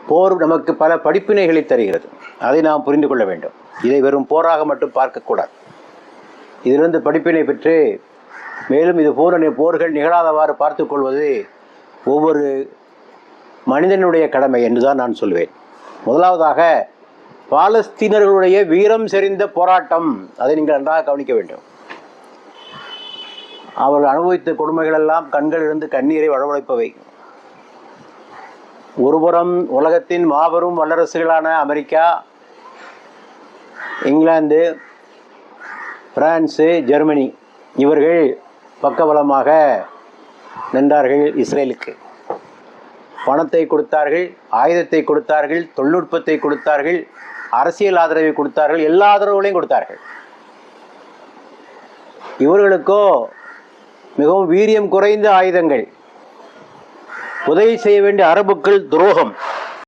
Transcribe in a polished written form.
போர் நமக்கு பல படிப்பினைகளை தருகிறது. அதை நாம் புரிந்து கொள்ள வேண்டும். இதை வெறும் போராக மட்டும் பார்க்கக்கூடாது. இதிலிருந்து படிப்பினை பெற்று மேலும் இது போன்ற போர்கள் நிகழாதவாறு பார்த்து கொள்வது ஒவ்வொரு மனிதனுடைய கடமை என்றுதான் நான் சொல்வேன். முதலாவதாக பாலஸ்தீனர்களுடைய வீரம் செறிந்த போராட்டம், அதை நீங்கள் நன்றாக கவனிக்க வேண்டும். அவர்கள் அனுபவித்த கொடுமைகளெல்லாம் கண்களிலிருந்து கண்ணீரை வரவழைப்பவை. ஒருபுறம் உலகத்தின் மாபெரும் வல்லரசுகளான அமெரிக்கா, இங்கிலாந்து, பிரான்ஸு, ஜெர்மனி இவர்கள் பக்கபலமாக நின்றார்கள். இஸ்ரேலுக்கு பணத்தை கொடுத்தார்கள், ஆயுதத்தை கொடுத்தார்கள், தொழில்நுட்பத்தை கொடுத்தார்கள், அரசியல் ஆதரவை கொடுத்தார்கள், எல்லா ஆதரவுகளையும் கொடுத்தார்கள். இவர்களுக்கோ மிகவும் வீரியம் குறைந்த ஆயுதங்கள். உதவி செய்ய வேண்டிய அரபுக்கள் துரோகம்.